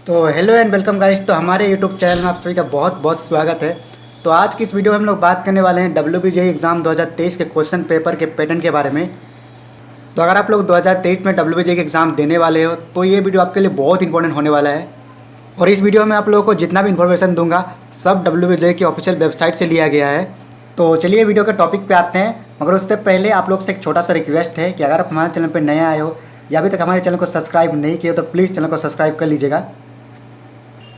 तो hello and welcome guys. तो हमारे यूट्यूब चैनल में आप सभी का बहुत बहुत स्वागत है। तो आज की इस वीडियो में हम लोग बात करने वाले हैं WBJE एग्ज़ाम 2023 के क्वेश्चन पेपर के पैटर्न के बारे में। तो अगर आप लोग 2023 में WBJE के एग्ज़ाम देने वाले हो तो ये वीडियो आपके लिए बहुत इंपॉर्टेंट होने वाला है। और इस वीडियो में आप लोगों को जितना भी इन्फॉर्मेशन दूंगा सब WBJE की ऑफिशियल वेबसाइट से लिया गया है। तो चलिए वीडियो के टॉपिक पे आते हैं, मगर उससे पहले आप लोग से एक छोटा सा रिक्वेस्ट है कि अगर आप हमारे चैनल पर नए आए हो या अभी तक हमारे चैनल को सब्सक्राइब नहीं किए तो प्लीज़ चैनल को सब्सक्राइब कर लीजिएगा,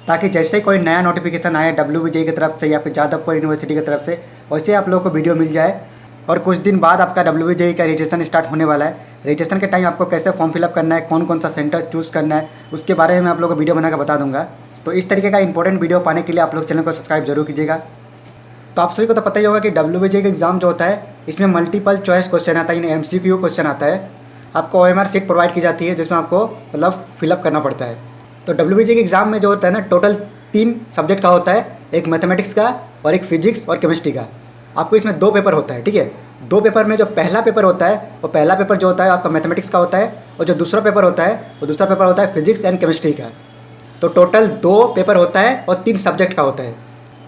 ताकि जैसे ही कोई नया नोटिफिकेशन आए WBJE की तरफ से या फिर जादवपुर यूनिवर्सिटी की तरफ से वैसे आप लोगों को वीडियो मिल जाए। और कुछ दिन बाद आपका WBJE का रजिस्ट्रेशन स्टार्ट होने वाला है। रजिस्ट्रेशन के टाइम आपको कैसे फॉर्म फिलअप करना है, कौन कौन सा सेंटर चूज़ करना है, उसके बारे में आप लोगों को वीडियो बनाकर बता दूंगा। तो इस तरीके का इंपॉर्टेंट वीडियो पाने के लिए आप लोग चैनल को सब्सक्राइब जरूर कीजिएगा। तो आप सभी को तो पता ही होगा कि WBJE का एग्ज़ाम जो होता है इसमें मल्टीपल चॉइस क्वेश्चन आता है, यानी MCQ क्वेश्चन आता है। आपको OMR सीट प्रोवाइड की जाती है जिसमें आपको मतलब फिलअप करना पड़ता है। तो WBJE के एग्ज़ाम में जो होता है ना, टोटल 3 सब्जेक्ट का होता है, एक मैथमेटिक्स का और एक फिजिक्स और केमिस्ट्री का। आपको इसमें 2 पेपर होता है, ठीक है। 2 पेपर में जो पहला पेपर होता है वो पहला पेपर जो होता है आपका मैथमेटिक्स का होता है, और जो दूसरा पेपर होता है वो दूसरा पेपर होता है फिजिक्स एंड केमिस्ट्री का। तो टोटल 2 पेपर होता है और 3 सब्जेक्ट का होता है।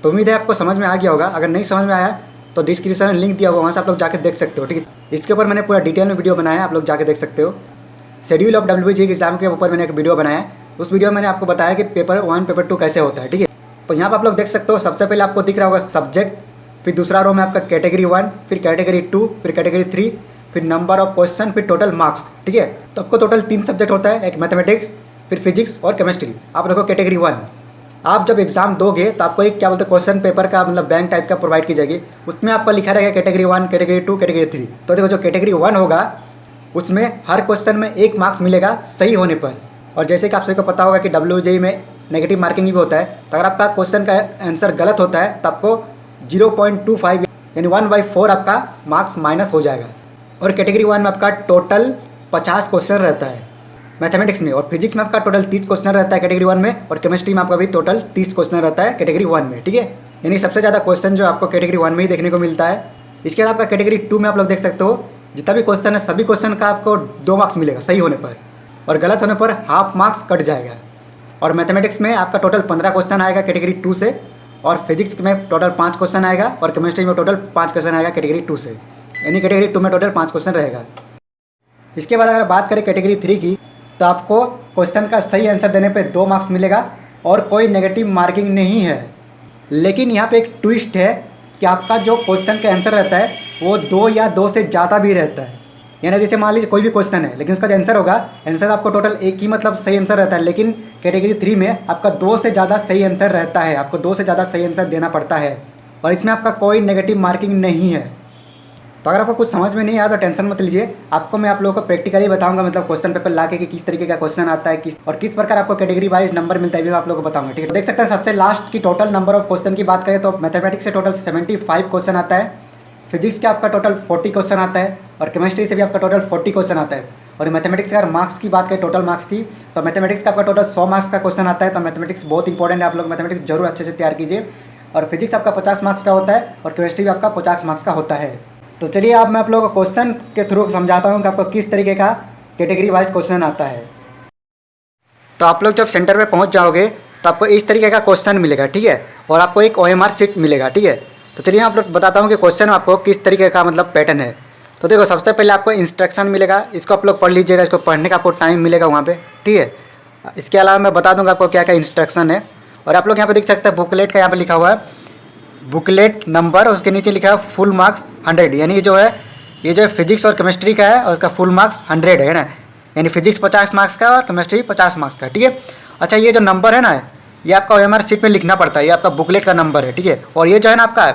तो उम्मीद है आपको समझ में आ गया होगा। अगर नहीं समझ में आया तो डिस्क्रिप्शन में लिंक दिया होगा, वहाँ से आप लोग जाकर देख सकते हो, ठीक है। इसके ऊपर मैंने पूरा डिटेल में वीडियो बनाया है, आप लोग जाके देख सकते हो। शेड्यूल ऑफ WBJE के एग्ज़ाम के ऊपर मैंने एक वीडियो बनाया है। उस वीडियो में मैंने आपको बताया कि पेपर 1 पेपर 2 कैसे होता है, ठीक है। तो यहाँ पर आप लोग देख सकते हो, सबसे पहले आपको दिख रहा होगा सब्जेक्ट, फिर दूसरा रो में आपका कैटेगरी 1, फिर कैटेगरी 2, फिर कैटेगरी 3, फिर नंबर ऑफ क्वेश्चन, फिर टोटल मार्क्स, ठीक है। तो आपको टोटल 3 सब्जेक्ट होता है, एक मैथमेटिक्स, फिर फिजिक्स और केमिस्ट्री। आप देखो कैटेगरी 1, आप जब एग्जाम दोगे तो आपको एक क्या बोलते हैं क्वेश्चन पेपर का मतलब बैंक टाइप का प्रोवाइड की जाएगी। उसमें आपका लिखा रहेगा कैटेगरी 1, कैटेगरी 2, कैटेगरी 3। तो देखो जो कैटेगरी 1 होगा उसमें हर क्वेश्चन में 1 मार्क्स मिलेगा सही होने पर। और जैसे कि आप सभी को पता होगा कि WBJE में नेगेटिव मार्किंग भी होता है। तो अगर आपका क्वेश्चन का आंसर गलत होता है तो आपको 0.25 यानी 1/4 आपका मार्क्स माइनस हो जाएगा। और कैटेगरी 1 में आपका टोटल 50 क्वेश्चन रहता है मैथमेटिक्स में, और फिजिक्स में आपका टोटल 30 क्वेश्चन रहता है कैटेगरी 1 में, और केमिस्ट्री में आपका भी टोटल 30 क्वेश्चन रहता है कैटेगरी 1 में, ठीक है। यानी सबसे ज़्यादा क्वेश्चन जो आपको कैटेगरी 1 में ही देखने को मिलता है। इसके बाद आपका कैटेगरी 2 में आप लोग देख सकते हो जितना भी क्वेश्चन है सभी क्वेश्चन का आपको 2 मार्क्स मिलेगा सही होने पर, और गलत होने पर हाफ मार्क्स कट जाएगा। और मैथमेटिक्स में आपका टोटल 15 क्वेश्चन आएगा कैटेगरी 2 से, और फिजिक्स में टोटल 5 क्वेश्चन आएगा, और केमिस्ट्री में टोटल 5 क्वेश्चन आएगा कैटेगरी 2 से, यानी कैटेगरी 2 में टोटल 5 क्वेश्चन रहेगा। इसके बाद अगर बात करें कैटेगरी 3 की, तो आपको क्वेश्चन का सही आंसर देने पे 2 मार्क्स मिलेगा और कोई नेगेटिव मार्किंग नहीं है। लेकिन यहाँ पे एक ट्विस्ट है कि आपका जो क्वेश्चन का आंसर रहता है वो 2 या 2 से ज़्यादा भी रहता है। यानी जैसे मान लीजिए कोई भी क्वेश्चन है लेकिन उसका जो आंसर होगा, आंसर आपको टोटल एक ही मतलब सही आंसर रहता है, लेकिन कैटेगरी 3 में आपका 2 से ज़्यादा सही आंसर रहता है, आपको 2 से ज़्यादा सही आंसर देना पड़ता है, और इसमें आपका कोई नेगेटिव मार्किंग नहीं है। तो अगर आपको कुछ समझ में नहीं आया तो टेंशन मत लीजिए, आपको मैं आप लोगों को प्रैक्टिकली बताऊंगा, मतलब क्वेश्चन पेपर ला के कि किस तरीके का क्वेश्चन आता है, किस प्रकार आपको कैटेगरी वाइज नंबर मिलता है, भी मैं आप लोगों को बताऊंगा, ठीक है। देख सकते हैं सबसे लास्ट की टोटल नंबर ऑफ क्वेश्चन की बात करें तो मैथमेटिक्स से टोटल 75 क्वेश्चन आता है, फिजिक्स के आपका टोटल 40 क्वेश्चन आता है, और केमिस्ट्री से भी आपका टोटल 40 क्वेश्चन आता है। और मैथमेटिक्स का अगर मार्क्स की बात करें टोटल मार्क्स की, तो मैथमेटिक्स का आपका टोटल 100 मार्क्स का क्वेश्चन आता है। तो मैथमेटिक्स बहुत इंपॉर्टेंट है, आप लोग मैथमेटिक्स जरूर अच्छे से तैयार कीजिए। और फिजिक्स आपका 50 मार्क्स का होता है, और केमिस्ट्री भी आपका 50 मार्क्स का होता है। तो चलिए अब मैं आप लोगों को क्वेश्चन के थ्रू समझाता हूँ कि आपको किस तरीके का कैटेगरी वाइज क्वेश्चन आता है। तो आप लोग जब सेंटर पे पहुँच जाओगे तो आपको इस तरीके का क्वेश्चन मिलेगा, ठीक है, और आपको एक OMR सीट मिलेगा, ठीक है। तो चलिए आप लोग बताता हूँ कि क्वेश्चन आपको किस तरीके का मतलब पैटर्न है। तो देखो सबसे पहले आपको इंस्ट्रक्शन मिलेगा, इसको आप लोग पढ़ लीजिएगा, इसको पढ़ने का आपको टाइम मिलेगा वहाँ पे, ठीक है। इसके अलावा मैं बता दूँगा आपको क्या क्या इंस्ट्रक्शन है। और आप लोग यहाँ पे देख सकते हैं बुकलेट का यहाँ पे लिखा हुआ है बुकलेट नंबर, और उसके नीचे लिखा है फुल मार्क्स 100, यानी ये जो है फिजिक्स और केमिस्ट्री का है, और उसका फुल मार्क्स 100 है ना, यानी फिजिक्स 50 मार्क्स का और केमिस्ट्री 50 मार्क्स का, ठीक है। अच्छा, ये जो नंबर है ना, ये आपका OMR सीट में लिखना पड़ता है, ये आपका बुकलेट का नंबर है, ठीक है। और ये जो है ना आपका,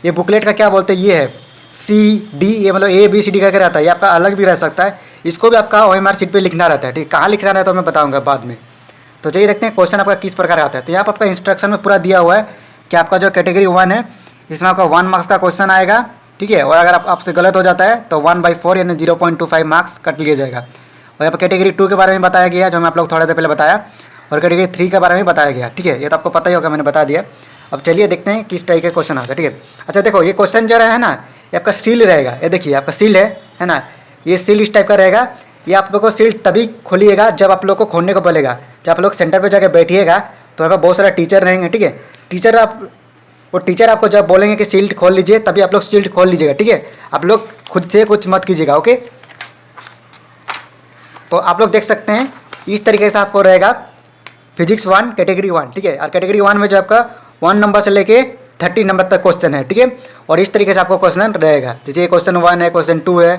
ये बुकलेट का क्या बोलते हैं, ये है CD, ये मतलब ABCD करके रहता है, ये आपका अलग भी रह सकता है, इसको भी आपका OMR सीट पे लिखना रहता है, ठीक है। कहाँ लिखना रहता है तो मैं बताऊंगा बाद में। तो चलिए देखते हैं क्वेश्चन आपका किस प्रकार आता है। तो यहाँ पर आपका इंस्ट्रक्शन में पूरा दिया हुआ है कि आपका जो कैटेगरी 1 है इसमें आपका 1 मार्क्स का क्वेश्चन आएगा, ठीक है। और अगर आपसे गलत हो जाता है तो 1/4 यानी 0.25 मार्क्स कट लिया जाएगा। और यहाँ पर कैटेगरी 2 के बारे में बताया गया, जो मैं आप लोग थोड़ा देर पहले बताया, और कैटेगरी 3 के बारे में बताया गया, ठीक है। ये तो आपको पता ही होगा, मैंने बता दिया। अब चलिए देखते हैं किस टाइप के क्वेश्चन आता है, ठीक है। अच्छा देखो, ये क्वेश्चन जो है ना, ये आपका सील रहेगा, ये देखिए आपका सील है ना, ये सील इस टाइप का रहेगा। ये आप लोग को शील्ड तभी खोलिएगा जब आप लोग को खोलने को बोलेगा। जब आप लोग सेंटर पे जाके बैठिएगा तो यहाँ पर बहुत सारे टीचर रहेंगे, ठीक है। वो टीचर आपको जब बोलेंगे कि शील्ड खोल लीजिए तभी आप लोग शील्ड खोल लीजिएगा, ठीक है। आप लोग खुद से कुछ मत कीजिएगा, ओके। तो आप लोग देख सकते हैं इस तरीके से आपको रहेगा फिजिक्स 1 कैटेगरी 1, ठीक है। और कैटेगरी 1 में जो आपका 1 नंबर से लेके 30 नंबर तक क्वेश्चन है, ठीक है। और इस तरीके से आपको क्वेश्चन रहेगा, जैसे क्वेश्चन 1 है, क्वेश्चन 2 है,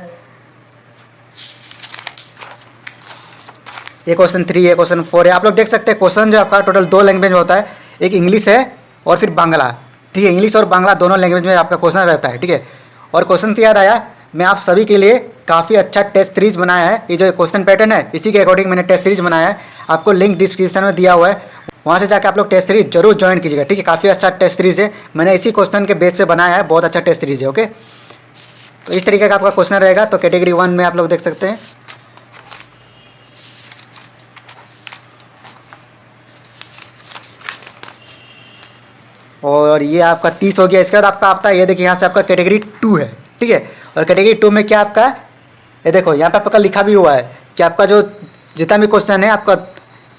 ये क्वेश्चन 3 है, क्वेश्चन 4 है। आप लोग देख सकते हैं क्वेश्चन जो आपका टोटल 2 लैंग्वेज में होता है, एक इंग्लिश है और फिर बांग्ला, ठीक है। इंग्लिश और बांग्ला दोनों लैंग्वेज में आपका क्वेश्चन रहता है, ठीक है। और क्वेश्चन से याद आया, मैं आप सभी के लिए काफ़ी अच्छा टेस्ट सीरीज बनाया है। ये जो क्वेश्चन पैटर्न है इसी के अकॉर्डिंग मैंने टेस्ट सीरीज बनाया है, आपको लिंक डिस्क्रिप्शन में दिया हुआ है, वहाँ से जाकर आप लोग टेस्ट सीरीज जरूर ज्वाइन कीजिएगा, ठीक है। काफ़ी अच्छा टेस्ट सीरीज है, मैंने इसी क्वेश्चन के बेस पे बनाया है, बहुत अच्छा टेस्ट सीरीज है, ओके। तो इस तरीके का आपका क्वेश्चन रहेगा। तो कैटेगरी 1 में आप लोग देख सकते हैं, और ये आपका 30 हो गया। इसके बाद आपका आता है, ये देखिए यहाँ से आपका कैटेगरी 2 है, ठीक है। और कैटेगरी 2 में क्या आपका, ये देखो यहाँ पे आपका लिखा भी हुआ है कि आपका जो जितना भी क्वेश्चन है, आपका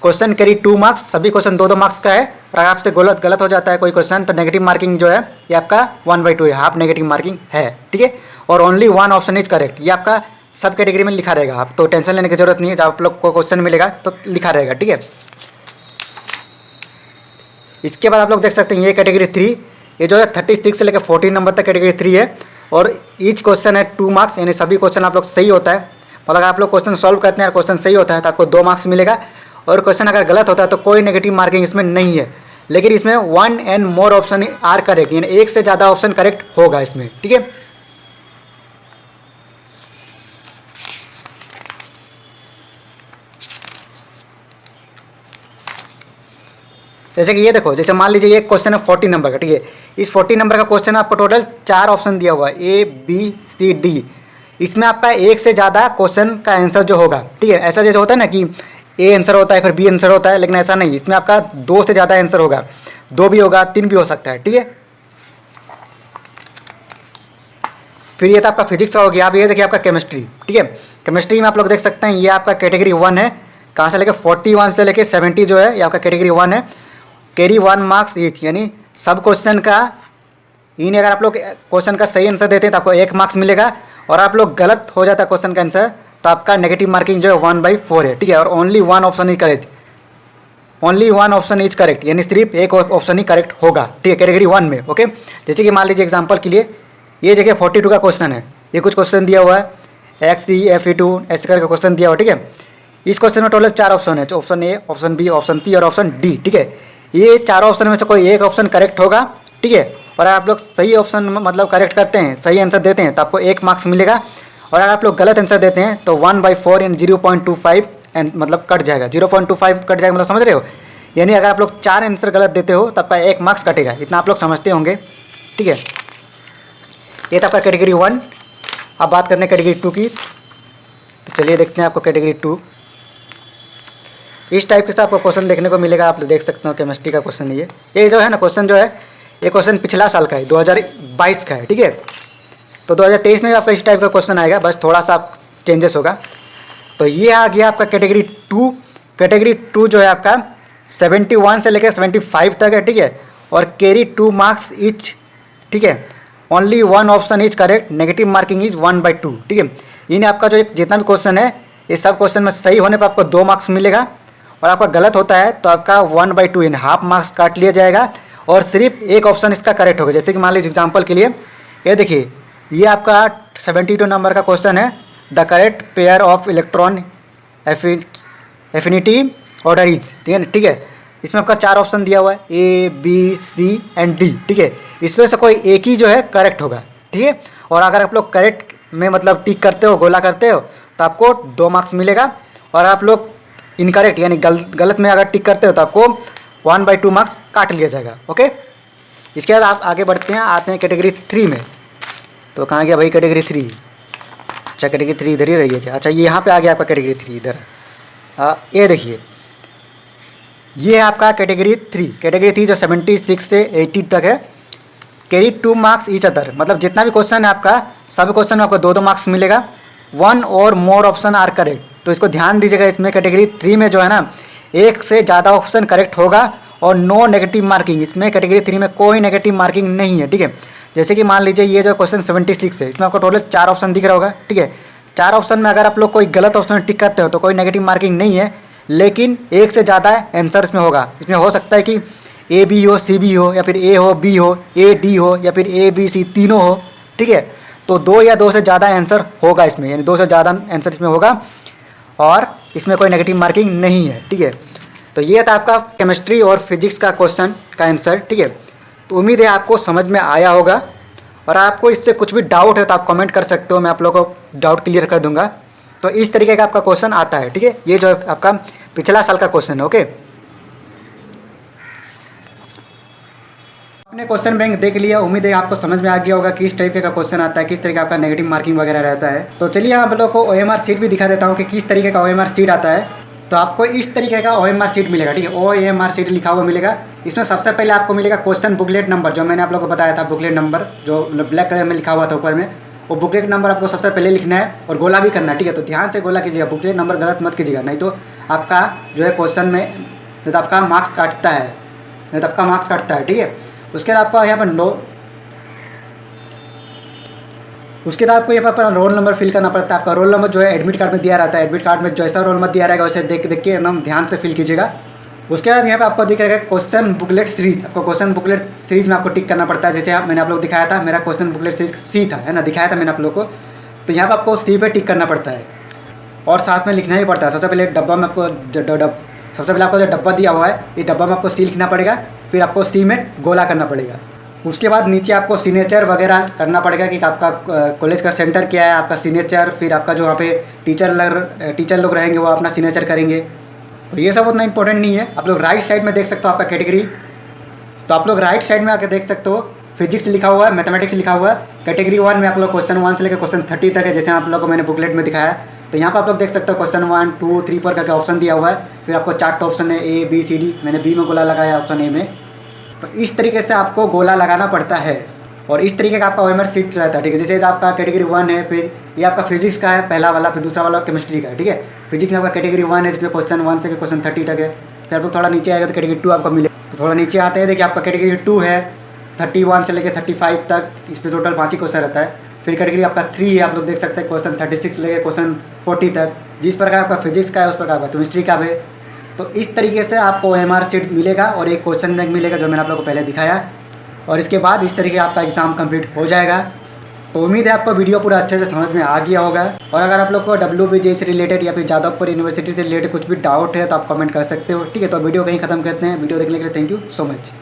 क्वेश्चन कैरी 2 मार्क्स, सभी क्वेश्चन 2-2 मार्क्स का है। और अगर आपसे गलत हो जाता है कोई क्वेश्चन तो नेगेटिव मार्किंग जो है ये आपका 1/2 है, हाफ नेगेटिव मार्किंग है, ठीक है। और ओनली 1 ऑप्शन इज करेक्ट, ये आपका सब कैटेगरी में लिखा रहेगा, आप तो टेंशन लेने की जरूरत नहीं है। जब आप लोग को क्वेश्चन मिलेगा तो लिखा रहेगा, ठीक है। इसके बाद आप लोग देख सकते हैं ये कैटेगरी 3, ये जो है 36 से लेकर 14 नंबर तक कैटेगरी 3 है। और ईच क्वेश्चन है 2 मार्क्स, यानी सभी क्वेश्चन आप लोग सही होता है, मतलब अगर आप लोग क्वेश्चन सॉल्व करते हैं और क्वेश्चन सही होता है तो आपको 2 मार्क्स मिलेगा। और क्वेश्चन अगर गलत होता है तो कोई नेगेटिव मार्किंग इसमें नहीं है, लेकिन इसमें 1 and more option are correct, यानी एक से ज़्यादा ऑप्शन करेक्ट होगा इसमें, ठीक है। जैसे कि ये देखो, जैसे मान लीजिए ये क्वेश्चन है 40 नंबर का, ठीक है। इस 40 नंबर का क्वेश्चन आपको टोटल 4 ऑप्शन दिया हुआ है, A B C D। इसमें आपका एक से ज़्यादा क्वेश्चन का आंसर जो होगा, ठीक है। ऐसा जैसे होता है ना कि A आंसर होता है फिर B आंसर होता है, लेकिन ऐसा नहीं, इसमें आपका 2 से ज़्यादा आंसर होगा, 2 भी होगा, 3 भी हो सकता है, ठीक है। फिर ये था आपका फिजिक्स का हो गया। आप ये देखिए आपका केमिस्ट्री, ठीक है। केमिस्ट्री में आप लोग देख सकते हैं ये आपका कैटेगरी 1 है, कहाँ से लेकर 41 से लेकर 70 जो है ये आपका कैटेगरी 1 है। कैरी 1 मार्क्स ईच, यानी सब क्वेश्चन का इन, अगर आप लोग क्वेश्चन का सही आंसर देते हैं तो आपको 1 मार्क्स मिलेगा, और आप लोग गलत हो जाता है क्वेश्चन का आंसर तो आपका नेगेटिव मार्किंग जो है 1/4 है, ठीक है। और only 1 option is correct, only 1 option is correct, यानी सिर्फ एक ऑप्शन ही करेक्ट होगा, ठीक है, कैटेगरी 1 में, ओके। जैसे कि मान लीजिए एग्जाम्पल के लिए ये जगह 42 का क्वेश्चन है, ये कुछ क्वेश्चन दिया हुआ है XE FE2 ऐसे करके क्वेश्चन दिया हुआ, ठीक है। इस क्वेश्चन में टोटल 4 ऑप्शन है, option A, option B, option C और ऑप्शन डी, ठीक है। ये 4 ऑप्शन में से कोई एक ऑप्शन करेक्ट होगा, ठीक है। और आप लोग सही ऑप्शन मतलब करेक्ट करते हैं, सही आंसर देते हैं तो आपको 1 मार्क्स मिलेगा। और अगर आप लोग गलत आंसर देते हैं तो 1/4 यानी 0.25 एंड मतलब कट जाएगा, 0.25 कट जाएगा, मतलब समझ रहे हो। यानी अगर आप लोग 4 आंसर गलत देते हो तो आपका 1 मार्क्स कटेगा, इतना आप लोग समझते होंगे, ठीक है। ये था आपका कैटेगरी 1। अब बात करते हैं कैटेगरी 2 की, तो चलिए देखते हैं आपको कैटेगरी 2। इस टाइप के से आपको क्वेश्चन देखने को मिलेगा, आप देख सकते हो केमिस्ट्री का क्वेश्चन ये जो है ना क्वेश्चन जो है ये क्वेश्चन पिछला साल का है, 2022 का है, ठीक है। तो 2023 में आपका इस टाइप का क्वेश्चन आएगा, बस थोड़ा सा चेंजेस होगा। तो ये आ गया आपका कैटेगरी 2। कैटेगरी 2 जो है आपका 71 से लेकर 75 तक है, ठीक है। और कैरी 2 मार्क्स ईच, ठीक है। Only 1 option is correct, negative marking is 1/2, ठीक है। यानी आपका जो जितना भी क्वेश्चन है ये सब क्वेश्चन में सही होने पर आपको 2 मार्क्स मिलेगा, और आपका गलत होता है तो आपका 1/2 यानी हाफ मार्क्स काट लिया जाएगा, और सिर्फ एक ऑप्शन इसका करेक्ट होगा। जैसे कि मान लीजिए एग्जाम्पल के लिए ये देखिए, ये आपका 72 नंबर का क्वेश्चन है, the correct pair of electron affinity order is, ठीक है। इसमें आपका 4 ऑप्शन दिया हुआ है, A B C and D, ठीक है। इसमें से कोई एक ही जो है करेक्ट होगा, ठीक है। और अगर आप लोग करेक्ट में मतलब टिक करते हो, गोला करते हो तो आपको 2 मार्क्स मिलेगा, और आप लोग इनकरेक्ट यानी गलत में अगर टिक करते हो तो आपको 1/2 मार्क्स काट लिया जाएगा, ओके। इसके बाद आप आगे बढ़ते हैं, आते हैं कैटेगरी 3 में। तो कहाँ गया भाई कैटेगरी 3? अच्छा कैटेगरी 3 इधर ही रही है क्या? अच्छा ये यहाँ पे आ गया आपका कैटेगरी 3 इधर। ये देखिए ये है आपका कैटेगरी 3। कैटेगरी 3 जो 76 से 80 तक है, कैरी 2 मार्क्स ईच अदर, मतलब जितना भी क्वेश्चन है आपका सब क्वेश्चन में आपको 2-2 मार्क्स मिलेगा। 1 और मोर ऑप्शन आर करेक्ट, तो इसको ध्यान दीजिएगा। इसमें कैटेगरी 3 में जो है ना, एक से ज़्यादा ऑप्शन करेक्ट होगा और नो नेगेटिव मार्किंग। इसमें कैटेगरी 3 में कोई नेगेटिव मार्किंग नहीं है, ठीक है। जैसे कि मान लीजिए ये जो क्वेश्चन 76 है, इसमें आपको टोटल 4 ऑप्शन दिख रहा होगा, ठीक है। 4 ऑप्शन में अगर आप लोग कोई गलत ऑप्शन टिक करते हो तो कोई नेगेटिव मार्किंग नहीं है, लेकिन एक से ज़्यादा आंसर इसमें होगा। इसमें हो सकता है कि ए बी हो, सी बी हो, या फिर ए हो, बी हो, ए डी हो, या फिर ए बी सी तीनों हो, ठीक है। तो 2 या 2 से ज़्यादा आंसर होगा इसमें, यानी 2 से ज़्यादा आंसर इसमें होगा और इसमें कोई नेगेटिव मार्किंग नहीं है, ठीक है। तो ये था आपका केमिस्ट्री और फिजिक्स का क्वेश्चन का आंसर, ठीक है। तो उम्मीद है आपको समझ में आया होगा, और आपको इससे कुछ भी डाउट है तो आप कमेंट कर सकते हो, मैं आप लोगों को डाउट क्लियर कर दूंगा। तो इस तरीके का आपका क्वेश्चन आता है, ठीक है। ये जो आपका पिछला साल का क्वेश्चन है, ओके। आपने क्वेश्चन बैंक देख लिया, उम्मीद है आपको समझ में आ गया होगा किस तरीके का क्वेश्चन आता है, किस तरीके का आपका नेगेटिव मार्किंग वगैरह रहता है। तो चलिए आप लोगों को OMR शीट भी दिखा देता हूँ कि किस तरीके का OMR शीट आता है। तो आपको इस तरीके का OMR शीट मिलेगा, ठीक है। OMR शीट लिखा हुआ मिलेगा। इसमें सबसे पहले आपको मिलेगा क्वेश्चन बुकलेट नंबर, जो मैंने आप लोगों को बताया था, बुकलेट नंबर जो ब्लैक कलर में लिखा हुआ था ऊपर में, वो बुकलेट नंबर आपको सबसे पहले लिखना है और गोला भी करना है, ठीक है। तो ध्यान से गोला कीजिएगा, बुकलेट नंबर गलत मत कीजिएगा, नहीं तो आपका जो है क्वेश्चन में नहीं तो आपका मार्क्स काटता है, नहीं तो आपका मार्क्स काटता है, ठीक है। उसके बाद आपको यहाँ पर उसके बाद आपको यहाँ पर रोल नंबर फिल करना पड़ता है। आपका रोल नंबर जो है एडमिट कार्ड में दिया रहता है, एडमिट कार्ड में जैसा रोल नंबर दिया रहेगा वैसे देख के एकदम ध्यान से फिल कीजिएगा। उसके बाद यहाँ पे आपको दिख रहेगा क्वेश्चन बुकलेट सीरीज। आपको क्वेश्चन बुकलेट सीरीज में आपको टिक करना पड़ता है। जैसे मैंने आप लोग दिखाया था, मेरा क्वेश्चन बुकलेट सीरीज सी था, है ना, दिखाया था मैंने आप लोग को। तो यहाँ पर आपको सी पे टिक करना पड़ता है और साथ में लिखना ही पड़ता है। सबसे पहले डब्बा में आपको सबसे पहले आपको जो डब्बा दिया हुआ है, इस डब्बा में आपको सी लिखना पड़ेगा, फिर आपको सी में गोला करना पड़ेगा। उसके बाद नीचे आपको सिग्नेचर वगैरह करना पड़ेगा कि आपका कॉलेज का सेंटर क्या है, आपका सिग्नेचर, फिर आपका जो वहाँ पे टीचर लोग रहेंगे वो अपना सिग्नेचर करेंगे। तो ये सब उतना इंपॉर्टेंट नहीं है। आप लोग राइट साइड में देख सकते हो आपका कैटेगरी। तो आप लोग राइट साइड में आकर देख सकते हो फिजिक्स लिखा हुआ है, मैथमेटिक्स लिखा हुआ है। कैटेगरी 1 में आप लोग क्वेश्चन 1 से लेकर क्वेश्चन 30 तक है, जैसे आप लोग को मैंने बुकलेट में दिखाया। तो यहाँ पर आप लोग देख सकते हो क्वेश्चन 1, 2, 3, 4 करके ऑप्शन दिया हुआ है। फिर आपको 4 ऑप्शन है, A, B, C, D। मैंने B में गोला लगाया ऑप्शन A में। तो इस तरीके से आपको गोला लगाना पड़ता है और इस तरीके का आपका OMR शीट रहता है, ठीक है। जैसे आपका कैटेगरी 1 है, फिर ये आपका फिजिक्स का है पहला वाला, फिर दूसरा वाला केमिस्ट्री का है, ठीक है। फिजिक्स में आपका कैटेगरी 1 है, इसमें क्वेश्चन 1 से क्वेश्चन 30 तक है। फिर आपको थोड़ा नीचे आएगा तो कैटेगरी 2 आपको मिले। तो थोड़ा नीचे आते हैं, देखिए आपका कैटेगरी 2 है 31 से लेकर 35 तक, इस पर टोटल 5 ही क्वेश्चन रहता है। फिर कैटेगरी आपका 3 है, आप लोग देख सकते हैं क्वेश्चन 36 से लेकर क्वेश्चन 40 तक। जिस प्रकार आपका फिजिक्स का है उस प्रकार आपका केमिस्ट्री का भी। तो इस तरीके से आपको OMR शीट मिलेगा और एक क्वेश्चन बैंक मिलेगा, जो मैंने आप लोगों को पहले दिखाया। और इसके बाद इस तरीके आपका एग्ज़ाम कंप्लीट हो जाएगा। तो उम्मीद है आपको वीडियो पूरा अच्छे से समझ में आ गया होगा। और अगर आप लोग को WBJ से रिलेटेड या फिर जादवपुर यूनिवर्सिटी से रिलेटेड कुछ भी डाउट है तो आप कमेंट कर सकते हो, ठीक है। तो वीडियो कहीं ख़त्म करते हैं। वीडियो देखने के लिए थैंक यू सो मच।